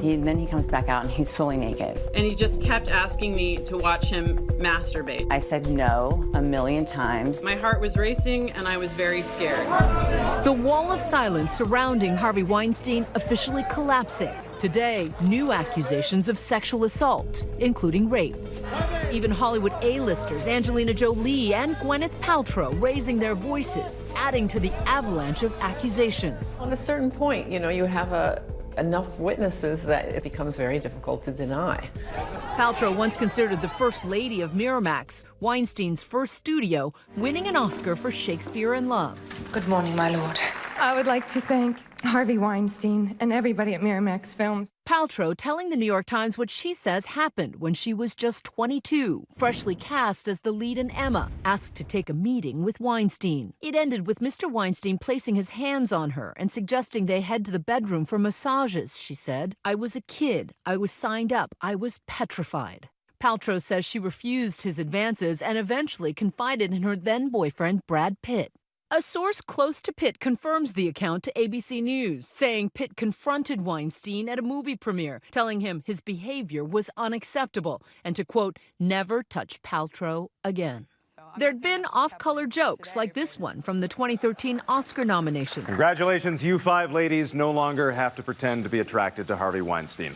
Then he comes back out and he's fully naked. And he just kept asking me to watch him masturbate. I said no a million times. My heart was racing and I was very scared. The wall of silence surrounding Harvey Weinstein officially collapsing. Today, new accusations of sexual assault, including rape. Even Hollywood A-listers Angelina Jolie and Gwyneth Paltrow raising their voices, adding to the avalanche of accusations. At a certain point, you have enough witnesses that it becomes very difficult to deny. Paltrow, once considered the first lady of Miramax, Weinstein's first studio, winning an Oscar for Shakespeare in Love. Good morning, my lord. I would like to thank Harvey Weinstein and everybody at Miramax Films. Paltrow telling the New York Times what she says happened when she was just 22, freshly cast as the lead in Emma, asked to take a meeting with Weinstein. It ended with Mr. Weinstein placing his hands on her and suggesting they head to the bedroom for massages, she said. I was a kid. I was signed up. I was petrified. Paltrow says she refused his advances and eventually confided in her then-boyfriend, Brad Pitt. A source close to Pitt confirms the account to ABC News, saying Pitt confronted Weinstein at a movie premiere, telling him his behavior was unacceptable and to, quote, never touch Paltrow again. There'd been off-color jokes like this one from the 2013 Oscar nomination. Congratulations, you 5 ladies no longer have to pretend to be attracted to Harvey Weinstein.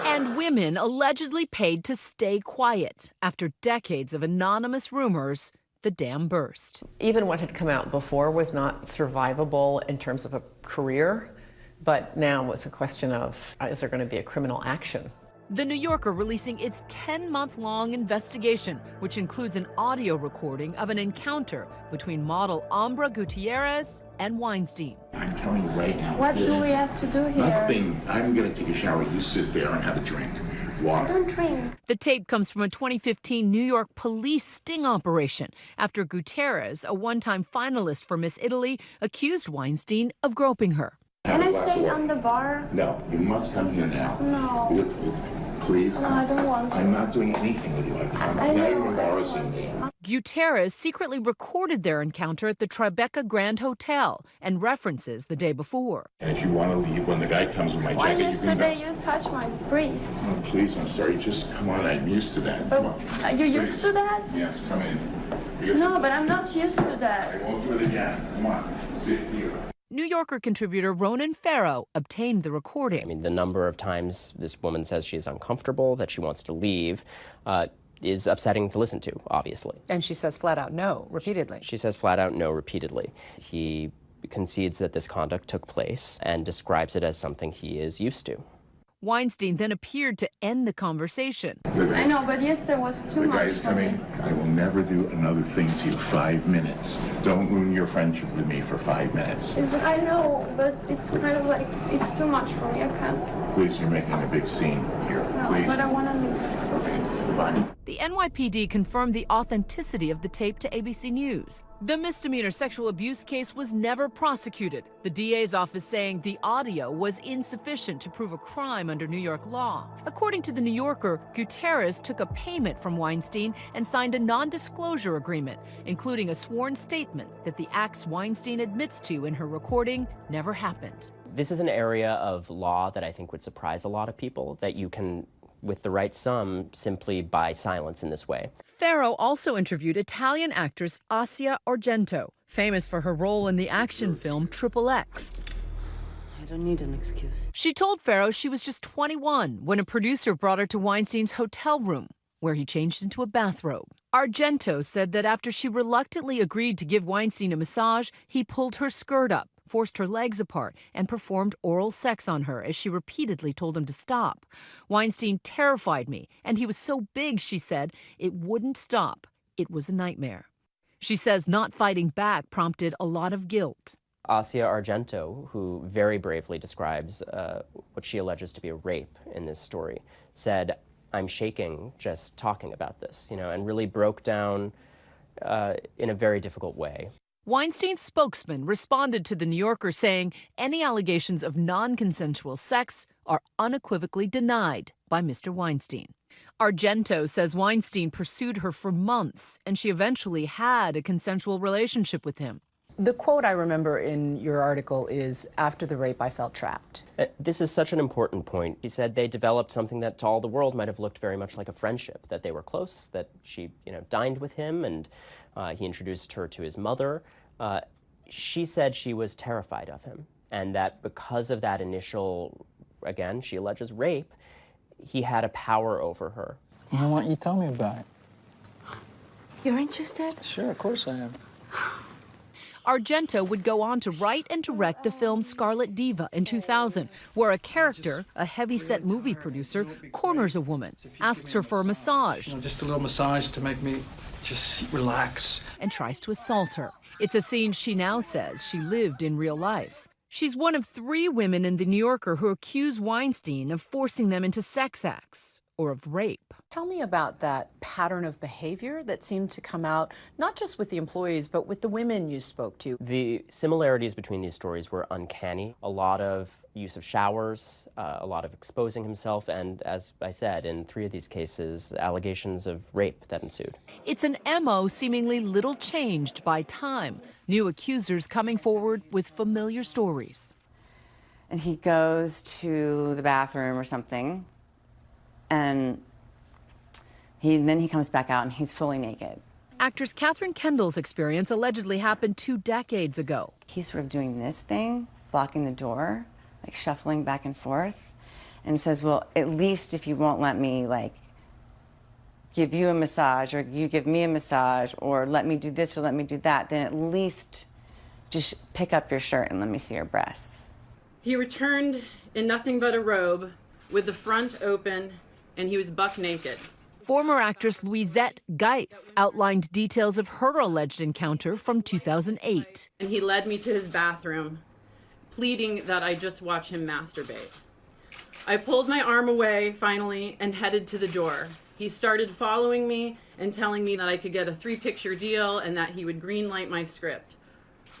And women allegedly paid to stay quiet. After decades of anonymous rumors, the dam burst. Even what had come out before was not survivable in terms of a career, but now it's a question of, is there going to be a criminal action? The New Yorker releasing its 10-month-long investigation, which includes an audio recording of an encounter between model Ambra Gutierrez and Weinstein. I'm telling you right now. What do we have to do here? Nothing. I'm going to take a shower. You sit there and have a drink. Water. Don't drink. The tape comes from a 2015 New York police sting operation after Gutierrez, a one-time finalist for Miss Italy, accused Weinstein of groping her. Can I stay on the bar? No, you must come here now. No. Please. No, I don't want to. I'm not doing anything with you. Now you're embarrassing me. Gutierrez secretly recorded their encounter at the Tribeca Grand Hotel and references the day before. And if you want to leave, when the guy comes with my Why jacket, yesterday you touched my breast? Oh, please, I'm sorry. Just come on. I'm used to that. Come on. Are you used to that? Yes, come in. No, but I'm not used to that. I won't do it again. Come on. Sit here. New Yorker contributor Ronan Farrow obtained the recording. I mean, the number of times this woman says she is uncomfortable, that she wants to leave, is upsetting to listen to, obviously. And she says flat out no, repeatedly. She says flat out no repeatedly. He concedes that this conduct took place and describes it as something he is used to. Weinstein then appeared to end the conversation. I know, but yesterday was too much. The guy is coming. I will never do another thing to you. 5 minutes. Don't ruin your friendship with me for 5 minutes. I know, but it's kind of like, it's too much for me. I can't. Please, you're making a big scene here. No, Please. but I want to leave. Okay, goodbye. The NYPD confirmed the authenticity of the tape to ABC News. The misdemeanor sexual abuse case was never prosecuted, the DA's office saying the audio was insufficient to prove a crime under New York law. According to The New Yorker, Gutierrez took a payment from Weinstein and signed a non-disclosure agreement, including a sworn statement that the acts Weinstein admits to in her recording never happened. This is an area of law that I think would surprise a lot of people, that you can, with the right sum, simply buy silence in this way. Farrow also interviewed Italian actress Asia Argento, famous for her role in the action film Triple X. I don't need an excuse. She told Farrow she was just 21 when a producer brought her to Weinstein's hotel room, where he changed into a bathrobe. Argento said that after she reluctantly agreed to give Weinstein a massage, he pulled her skirt up, forced her legs apart, and performed oral sex on her as she repeatedly told him to stop. Weinstein terrified me, and he was so big, she said, it wouldn't stop. It was a nightmare. She says not fighting back prompted a lot of guilt. Asia Argento, who very bravely describes what she alleges to be a rape in this story, said, I'm shaking just talking about this, and really broke down in a very difficult way. Weinstein's spokesman responded to The New Yorker saying any allegations of non-consensual sex are unequivocally denied by Mr. Weinstein. Argento says Weinstein pursued her for months, and she eventually had a consensual relationship with him. The quote I remember in your article is, "After the rape, I felt trapped." This is such an important point. She said they developed something that to all the world might have looked very much like a friendship, that they were close, that she, dined with him, and he introduced her to his mother. She said she was terrified of him, and that because of that initial, again, she alleges rape, he had a power over her. Why don't you tell me about it? You're interested? Sure, of course I am. Argento would go on to write and direct the film Scarlet Diva in 2000, where a character, a heavy-set movie producer, corners a woman, asks her for a massage. Just a little massage to make me just relax. And tries to assault her. It's a scene she now says she lived in real life. She's one of 3 women in The New Yorker who accuse Weinstein of forcing them into sex acts or of rape. Tell me about that pattern of behavior that seemed to come out, not just with the employees, but with the women you spoke to. The similarities between these stories were uncanny. A lot of use of showers, a lot of exposing himself, and as I said, in 3 of these cases, allegations of rape that ensued. It's an MO seemingly little changed by time. New accusers coming forward with familiar stories. And he goes to the bathroom or something, and then he comes back out and he's fully naked. Actress Catherine Kendall's experience allegedly happened 2 decades ago. He's sort of doing this thing, blocking the door, like shuffling back and forth, and says, well, at least if you won't let me, like, give you a massage, or you give me a massage, or let me do this or let me do that, then at least just pick up your shirt and let me see your breasts. He returned in nothing but a robe with the front open, and he was buck naked. Former actress Louisette Geis outlined details of her alleged encounter from 2008. And he led me to his bathroom, pleading that I just watch him masturbate. I pulled my arm away, finally, and headed to the door. He started following me and telling me that I could get a 3-picture deal and that he would greenlight my script.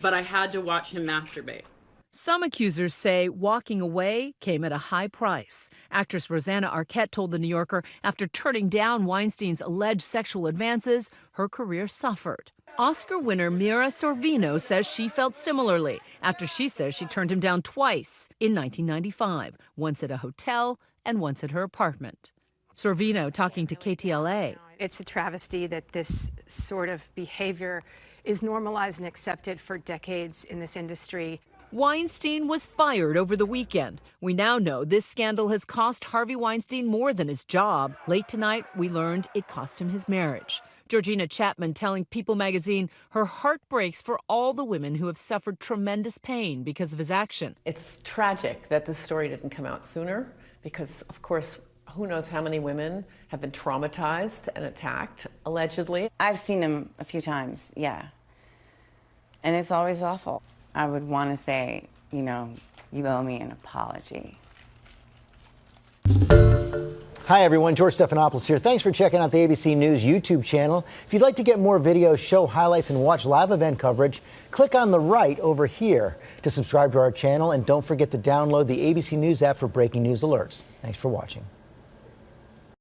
But I had to watch him masturbate. Some accusers say walking away came at a high price. Actress Rosanna Arquette told The New Yorker after turning down Weinstein's alleged sexual advances, her career suffered. Oscar winner Mira Sorvino says she felt similarly after she says she turned him down twice in 1995, once at a hotel and once at her apartment. Sorvino talking to KTLA. It's a travesty that this sort of behavior is normalized and accepted for decades in this industry. Weinstein was fired over the weekend. We now know this scandal has cost Harvey Weinstein more than his job. Late tonight, we learned it cost him his marriage. Georgina Chapman telling People magazine her heart breaks for all the women who have suffered tremendous pain because of his action. It's tragic that this story didn't come out sooner because, of course, who knows how many women have been traumatized and attacked, allegedly. I've seen him a few times, yeah. And it's always awful. I would want to say, you owe me an apology. Hi everyone, George Stephanopoulos here. Thanks for checking out the ABC News YouTube channel. If you'd like to get more videos, show highlights, and watch live event coverage, click on the right over here to subscribe to our channel, and don't forget to download the ABC News app for breaking news alerts. Thanks for watching.